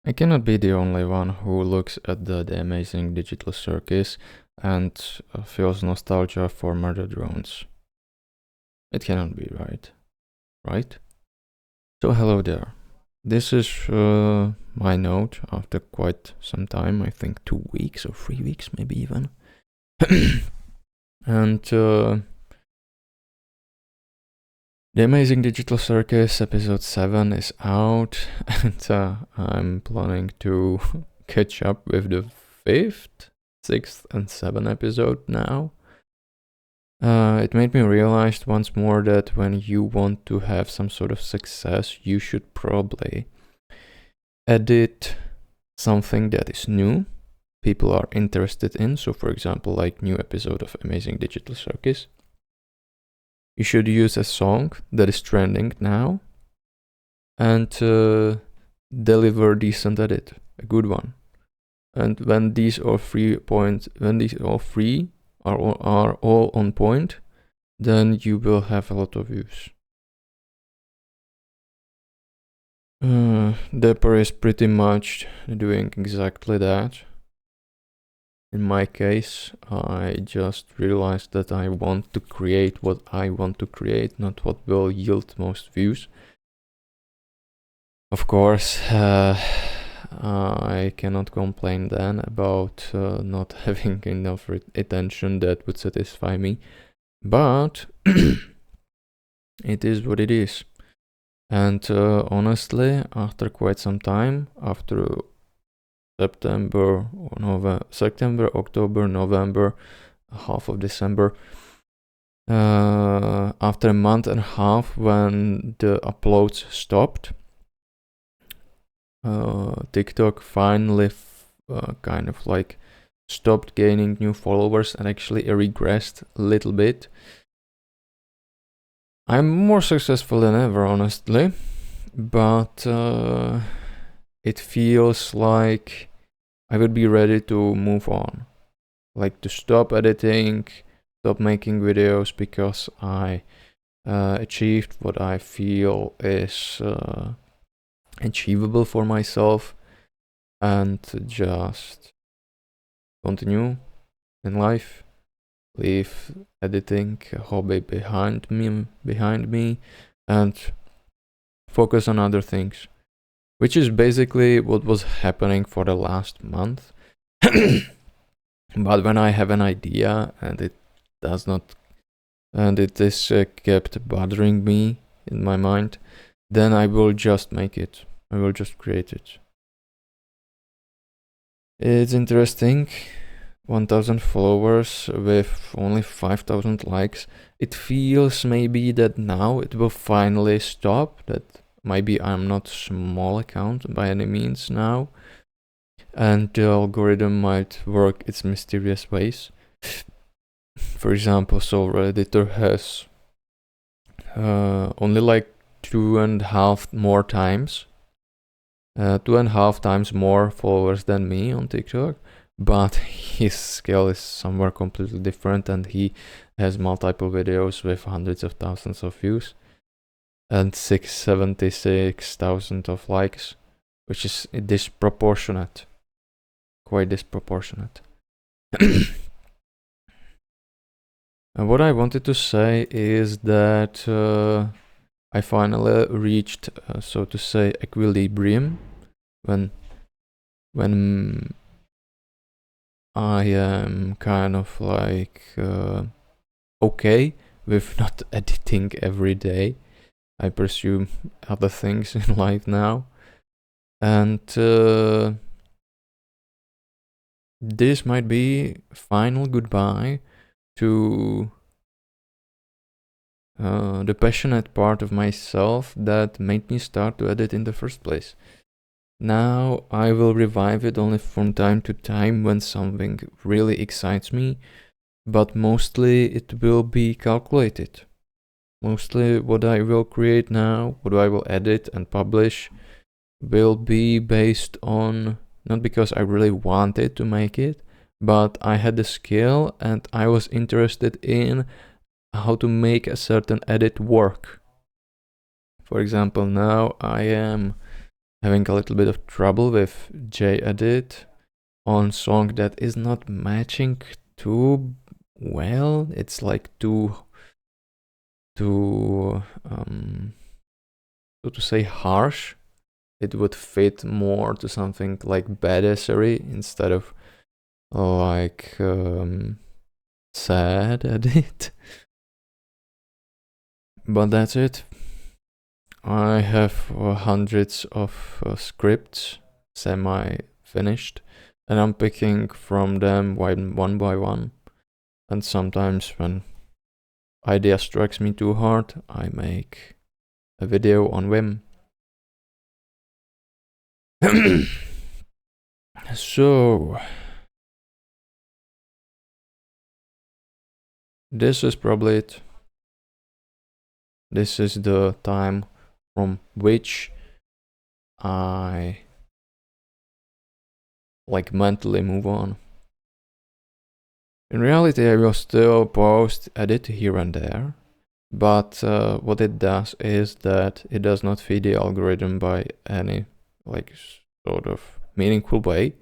I cannot be the only one who looks at the amazing digital circus and feels nostalgia for murder drones. It cannot be right, right? So hello there. This is my note after quite some time, I think 2 weeks or 3 weeks maybe even. And The Amazing Digital Circus episode 7 is out, and I'm planning to catch up with the 5th, 6th, and 7th episode now. It made me realize once more that when you want to have some sort of success, you should probably edit something that is new, people are interested in. So, for example, like new episode of Amazing Digital Circus. You should use a song that is trending now and deliver decent edit, a good one. And when these all three are all on point, then you will have a lot of views. Depper is pretty much doing exactly that. In my case, I just realized that I want to create what I want to create, not what will yield most views. Of course, I cannot complain then about not having enough attention that would satisfy me, but it is what it is. And honestly, after quite some time, after September, October, November, half of December, after a month and a half when the uploads stopped, TikTok finally kind of like stopped gaining new followers and actually regressed a little bit. I'm more successful than ever, honestly, but it feels like I would be ready to move on, like to stop editing, stop making videos because I achieved what I feel is achievable for myself, and just continue in life, leave editing hobby behind me and focus on other things, which is basically what was happening for the last month. But when I have an idea and it is kept bothering me in my mind, then I will just make it. I will just create it. It's interesting. 1000 followers with only 5000 likes. It feels maybe that now it will finally stop, that maybe I'm not small account by any means now, and the algorithm might work its mysterious ways. For example, Solar Editor has only like 2.5 more times, 2.5 times more followers than me on TikTok, but his scale is somewhere completely different, and he has multiple videos with hundreds of thousands of views and 676,000 of likes, which is disproportionate, quite disproportionate. And what I wanted to say is that I finally reached, so to say, equilibrium when I am kind of like okay with not editing every day. I pursue other things in life now, and this might be final goodbye to the passionate part of myself that made me start to edit in the first place. Now I will revive it only from time to time when something really excites me, but mostly it will be calculated. Mostly what I will create now, what I will edit and publish, will be based on, not because I really wanted to make it, but I had the skill and I was interested in how to make a certain edit work. For example, now I am having a little bit of trouble with JEdit on song that is not matching too well. It's like too so to say harsh. It would fit more to something like badassery instead of like sad edit. But that's it. I have hundreds of scripts semi-finished, and I'm picking from them one by one. And sometimes when idea strikes me too hard, I make a video on whim. So this is probably it. This is the time from which I like mentally move on. In reality, I will still post edit here and there, but what it does is that it does not feed the algorithm by any like sort of meaningful way.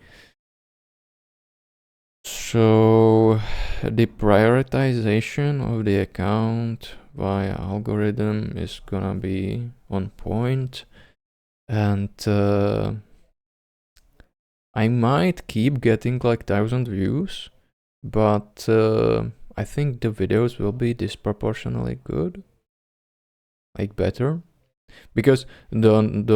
So the prioritization of the account via algorithm is gonna be on point, and I might keep getting like 1,000 views, but I think the videos will be disproportionately good, like better. Because don't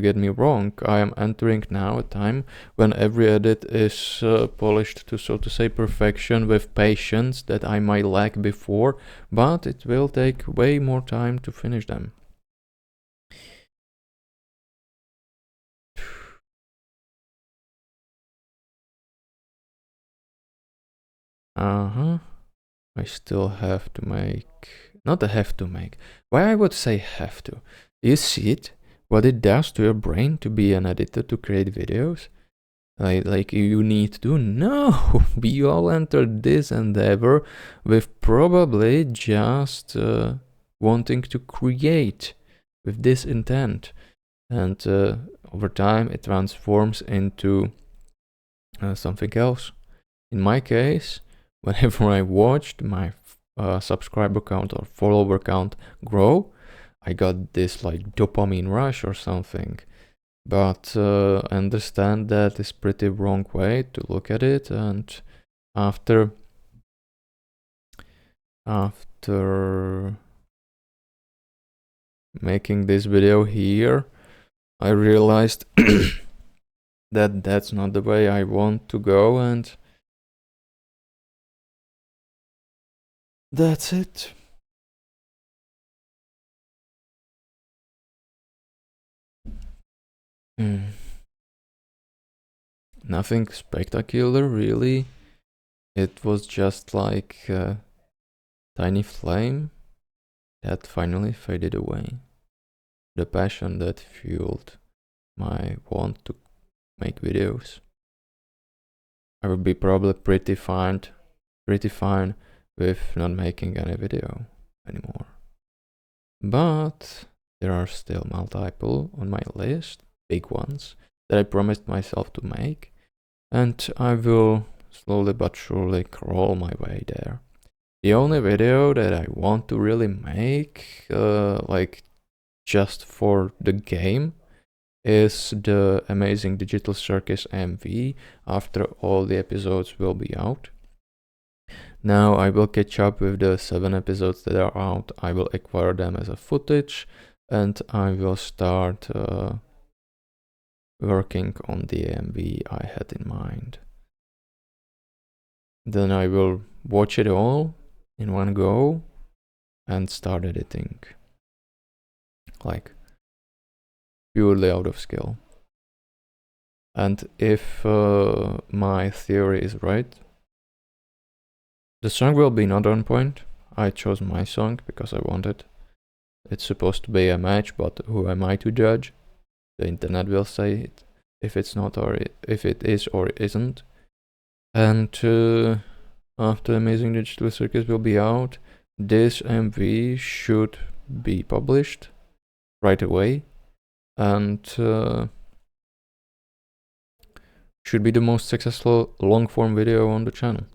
get me wrong, I am entering now a time when every edit is polished to, so to say, perfection with patience that I might lack before, but it will take way more time to finish them. I still have to make, not a have to make. Why I would say have to? You see it? What it does to your brain to be an editor to create videos? Like you need to? No! We all entered this endeavor with probably just wanting to create with this intent. And over time it transforms into something else. In my case, whenever I watched my subscriber count or follower count grow, I got this like dopamine rush or something. But I understand that is pretty wrong way to look at it, and after making this video here, I realized that that's not the way I want to go, and that's it. Nothing spectacular, really. It was just like a tiny flame that finally faded away. The passion that fueled my want to make videos. I would be probably pretty fine with not making any video anymore. But there are still multiple on my list, big ones, that I promised myself to make, and I will slowly but surely crawl my way there. The only video that I want to really make, like just for the game, is the amazing Digital Circus AMV after all the episodes will be out. Now I will catch up with the 7 episodes that are out. I will acquire them as a footage, and I will start working on the AMV I had in mind. Then I will watch it all in one go and start editing, like purely out of skill. And if my theory is right, the song will be not on point. I chose my song because I wanted. It's supposed to be a match, but who am I to judge? The internet will say it, if it's not, or if it is or isn't. And after Amazing Digital Circus will be out, this MV should be published right away. and should be the most successful long-form video on the channel.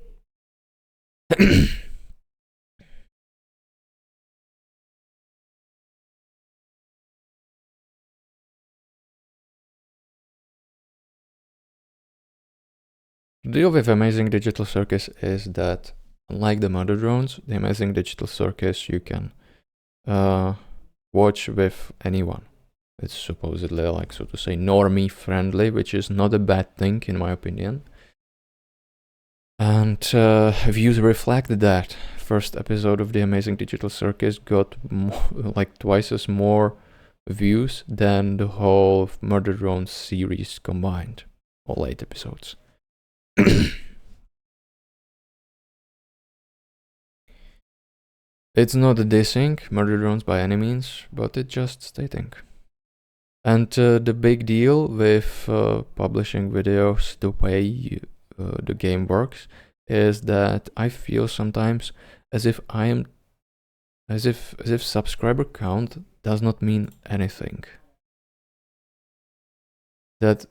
The deal with Amazing Digital Circus is that, unlike the mother drones, the Amazing Digital Circus you can watch with anyone. It's supposedly, like, so to say, normie friendly, which is not a bad thing in my opinion. And views reflect that. First episode of the Amazing Digital Circus got like twice as more views than the whole Murder Drone series combined, all 8 episodes. It's not dissing Murder Drones by any means, but it's just stating. And the big deal with publishing videos, the way the game works, is that I feel sometimes as if subscriber count does not mean anything. That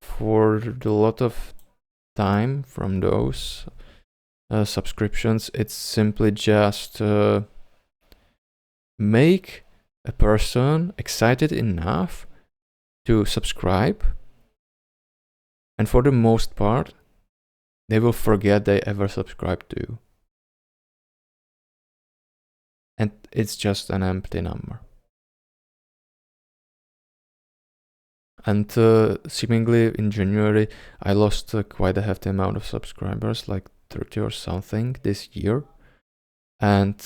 for a lot of time from those subscriptions, it's simply just make a person excited enough to subscribe, and for the most part they will forget they ever subscribed to you, and it's just an empty number. And seemingly in January I lost quite a hefty amount of subscribers, like 30 or something this year, and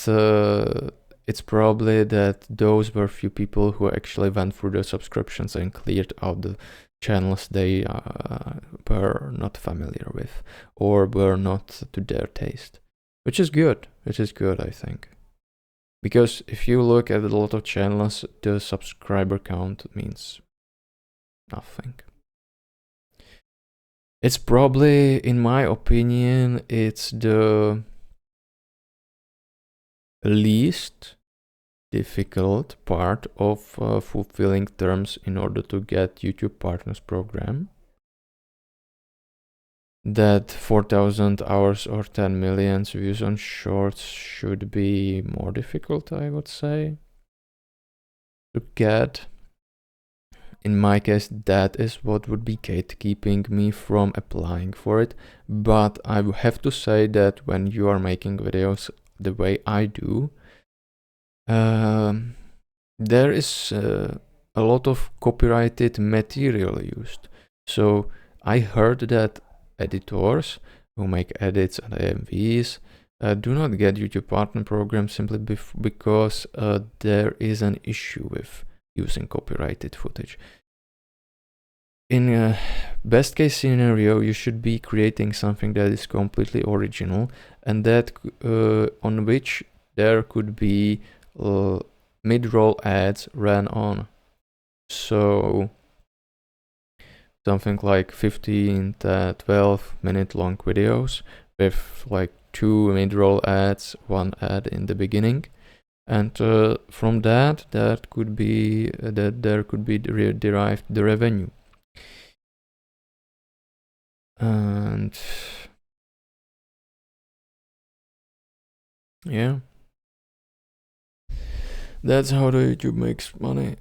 it's probably that those were few people who actually went through the subscriptions and cleared out the channels they were not familiar with or were not to their taste, which is good. I think, because if you look at a lot of channels, the subscriber count means nothing. It's probably, in my opinion, it's the least difficult part of fulfilling terms in order to get YouTube Partners program. That 4,000 hours or 10 million views on shorts should be more difficult, I would say, to get. In my case, that is what would be gatekeeping me from applying for it. But I have to say that when you are making videos the way I do, there is a lot of copyrighted material used. So I heard that editors who make edits and AMVs do not get YouTube Partner Program simply because there is an issue with using copyrighted footage. In a best case scenario, you should be creating something that is completely original and that on which there could be mid-roll ads ran on. So something like 15 to 12 minute long videos with like 2 mid-roll ads, 1 ad in the beginning. And from that could be there could be derived the revenue. And yeah, that's how the YouTube makes money.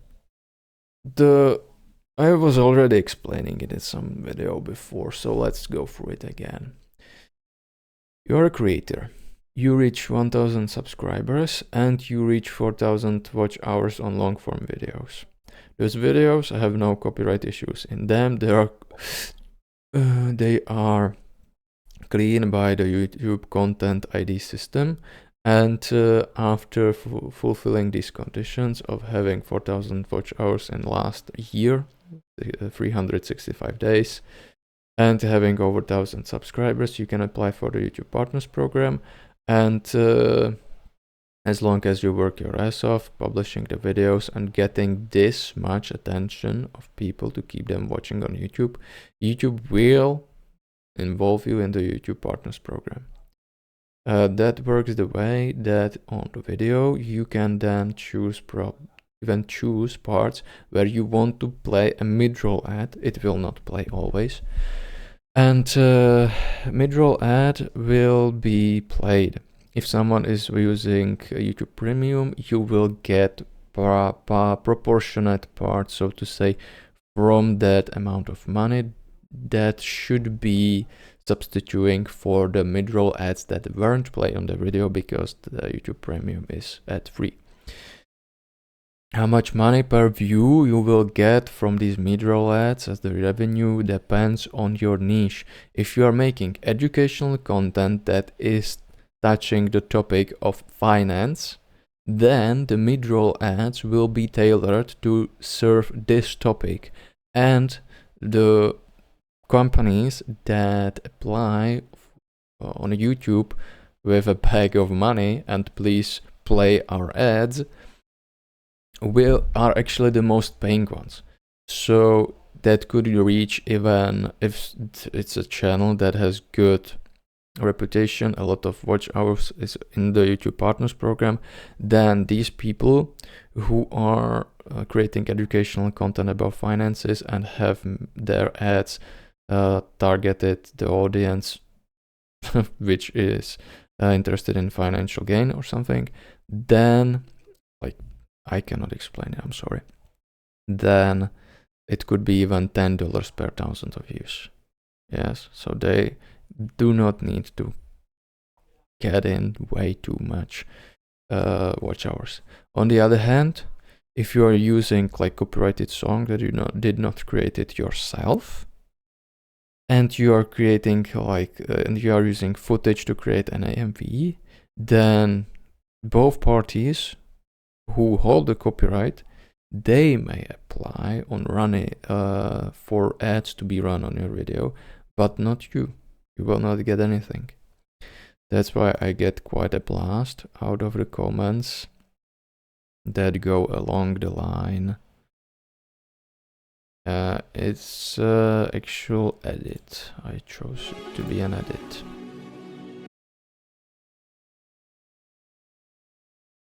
I was already explaining it in some video before, so let's go through it again. You're a creator. You reach 1000 subscribers and you reach 4000 watch hours on long form videos. Those videos have no copyright issues in them. They are clean by the YouTube Content ID system, and after fulfilling these conditions of having 4000 watch hours in last year, 365 days, and having over 1000 subscribers, you can apply for the YouTube Partners program. And as long as you work your ass off publishing the videos and getting this much attention of people to keep them watching on YouTube, YouTube will involve you in the YouTube Partners program. That works the way that on the video you can then choose even choose parts where you want to play a mid-roll ad. It will not play always. And mid-roll ad will be played. If someone is using YouTube Premium, you will get proportionate part, so to say, from that amount of money that should be substituting for the mid-roll ads that weren't played on the video, because the YouTube Premium is ad-free. How much money per view you will get from these mid-roll ads as the revenue depends on your niche. If you are making educational content that is touching the topic of finance, then the mid-roll ads will be tailored to serve this topic. And the companies that apply on YouTube with a bag of money and please play our ads are actually the most paying ones. So that could reach, even if it's a channel that has good reputation, a lot of watch hours is in the YouTube Partners program, then these people who are creating educational content about finances and have their ads targeted the audience which is interested in financial gain or something, then, like, I cannot explain it, I'm sorry, then it could be even $10 per 1,000 of views. Yes, so they do not need to get in way too much watch hours. On the other hand, if you are using like copyrighted song that you did not create it yourself, and you are creating and you are using footage to create an AMV, then both parties who hold the copyright, they may apply on running for ads to be run on your video, but not you. You will not get anything. That's why I get quite a blast out of the comments that go along the line. It's actual edit. I chose it to be an edit.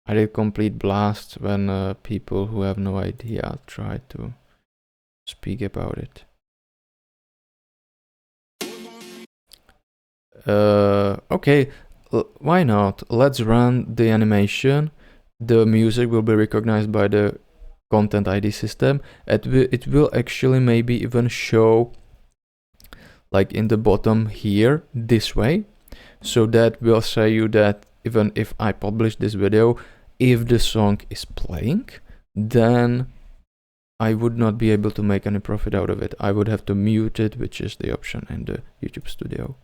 I did complete blast when people who have no idea try to speak about it. Okay, why not? Let's run the animation. The music will be recognized by the content ID system. It will actually maybe even show like in the bottom here this way. So that will say you that even if I publish this video, if the song is playing, then I would not be able to make any profit out of it. I would have to mute it, which is the option in the YouTube Studio.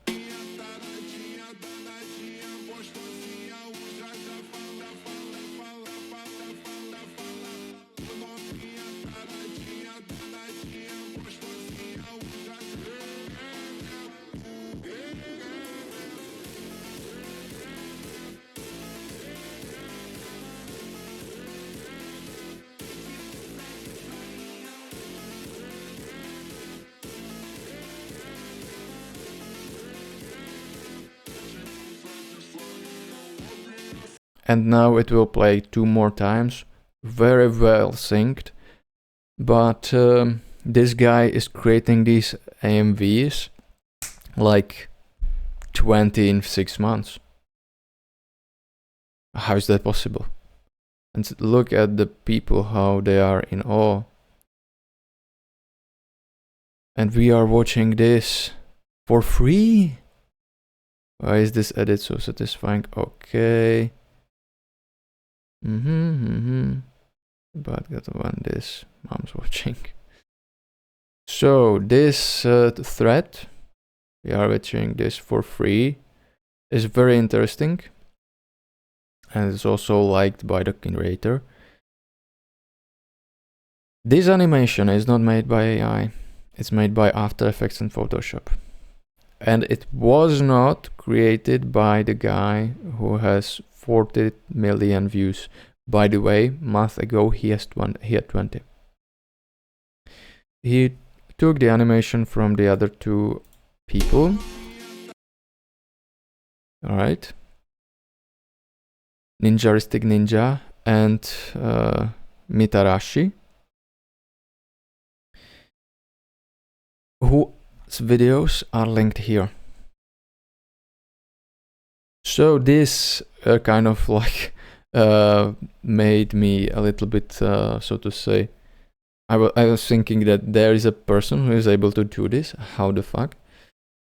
And now it will play 2 more times, very well synced. But this guy is creating these AMVs like 20 in 6 months. How is that possible? And look at the people, how they are in awe. And we are watching this for free. Why is this edit so satisfying? Okay. But got one this mom's watching. So this thread, we are watching this for free, is very interesting, and it's also liked by the creator. This animation is not made by AI, it's made by After Effects and Photoshop. And it was not created by the guy who has 40 million views. By the way, a month ago he had 20. He took the animation from the other 2 people. Alright. Ninjaristic Ninja and Mitarashi, whose videos are linked here. So this kind of like made me a little bit, so to say, I was thinking that there is a person who is able to do this. How the fuck?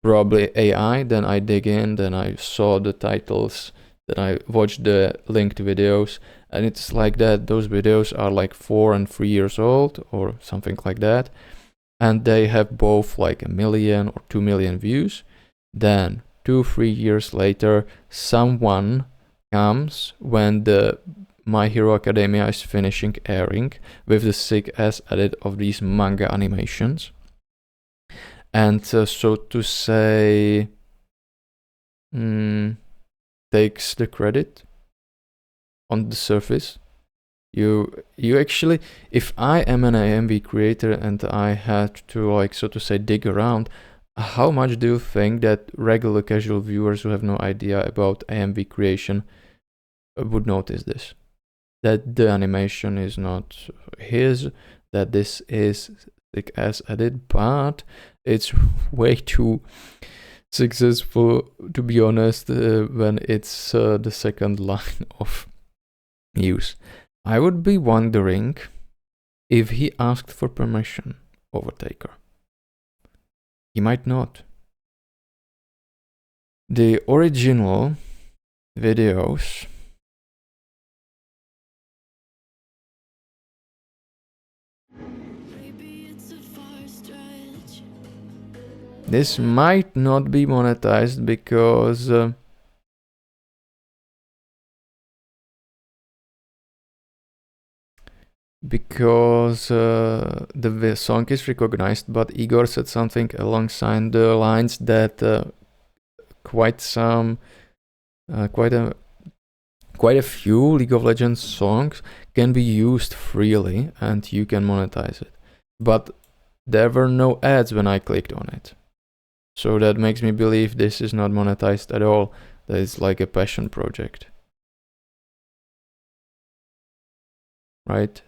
Probably AI. Then I dig in, then I saw the titles, then I watched the linked videos, and it's like that. Those videos are like 4 and 3 years old or something like that, and they have both like 1 million or 2 million views. Then 2-3 years later, someone comes when the My Hero Academia is finishing airing with the sick ass edit of these manga animations, and so to say, takes the credit on the surface. You actually, if I am an AMV creator and I had to, like, so to say, dig around, how much do you think that regular casual viewers who have no idea about AMV creation would notice this? That the animation is not his, that this is like as edit, but it's way too successful, to be honest, when it's the second line of use. I would be wondering if he asked for permission, Overtaker. He might not. The original videos this might not be monetized because the song is recognized, but Igor said something alongside the lines that quite a few League of Legends songs can be used freely and you can monetize it. But there were no ads when I clicked on it. So that makes me believe this is not monetized at all. That it's like a passion project. Right?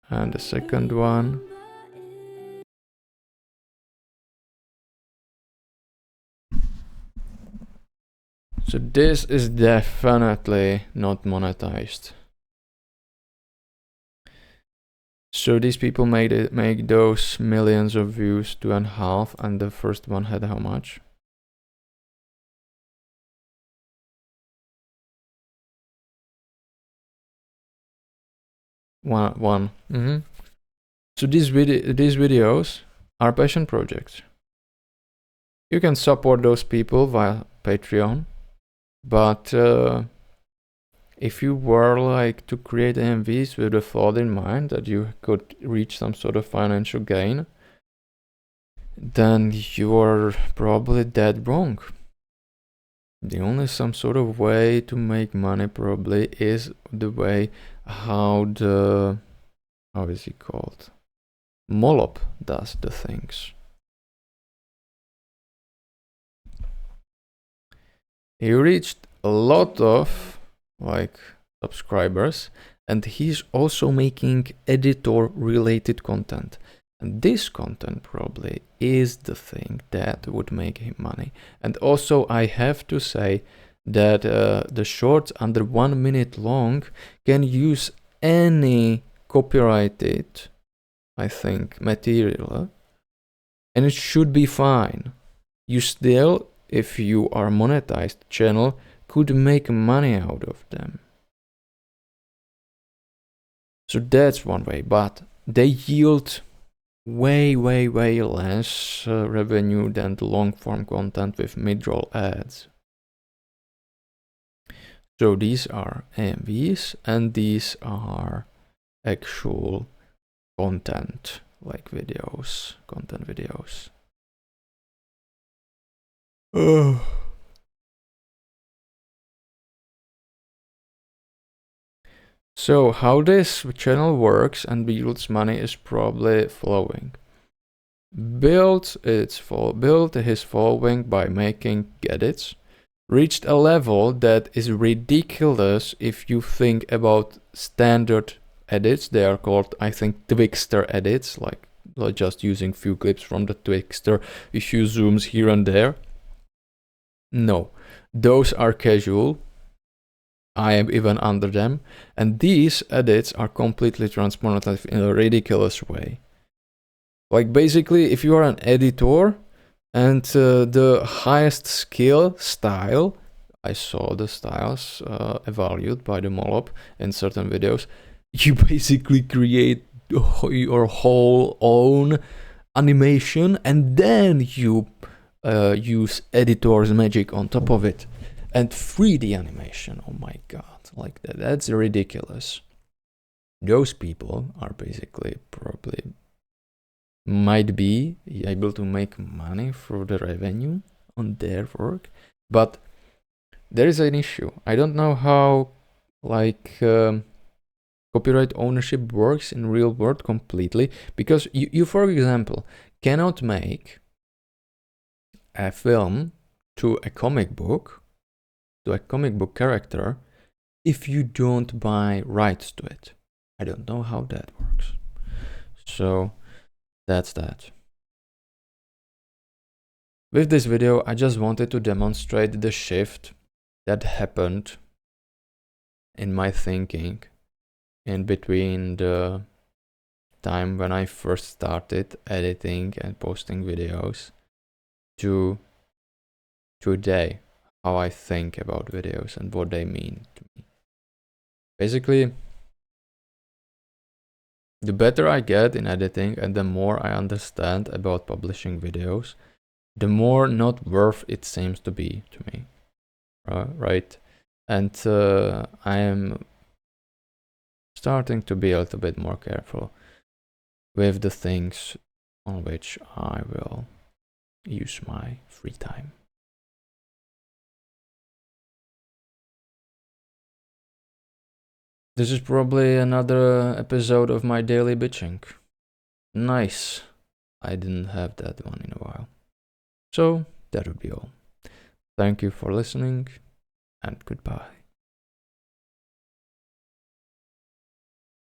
And the second one. So this is definitely not monetized. So these people make those millions of views, 2.5, and the first one had how much? One. So these videos are passion projects. You can support those people via Patreon, but if you were like to create AMVs with the thought in mind that you could reach some sort of financial gain, then you're probably dead wrong. The only some sort of way to make money probably is the way how is he called? Molob does the things. He reached a lot of like subscribers, and he's also making editor related content, and this content probably is the thing that would make him money. And also I have to say that the shorts under 1 minute long can use any copyrighted, I think, material, and it should be fine. You still, if you are monetized channel, could make money out of them. So that's one way, but they yield way less revenue than the long form content with mid-roll ads. So these are AMVs and these are actual content, like videos, content videos. So how this channel works and yields money is probably flowing. built his following by making edits, reached a level that is ridiculous if you think about standard edits. They are called, I think, Twixter edits, like just using few clips from the Twixter, a few zooms here and there. No, those are casual. I am even under them, and these edits are completely transformative in a ridiculous way. Like basically, if you are an editor and the highest skill style, I saw the styles evaluated by the Molob in certain videos, you basically create your whole own animation and then you use editor's magic on top of it. And 3D animation, oh my god, like that's ridiculous. Those people are basically probably might be able to make money through the revenue on their work, but there is an issue. I don't know how like copyright ownership works in real world completely, because you for example cannot make a film to a comic book character if you don't buy rights to it. I don't know how that works. So that's that. With this video, I just wanted to demonstrate the shift that happened in my thinking in between the time when I first started editing and posting videos to today, how I think about videos and what they mean to me. Basically, the better I get in editing and the more I understand about publishing videos, the more not worth it seems to be to me, right? And I am starting to be a little bit more careful with the things on which I will use my free time. This is probably another episode of my daily bitching. Nice. I didn't have that one in a while. So that would be all. Thank you for listening and goodbye.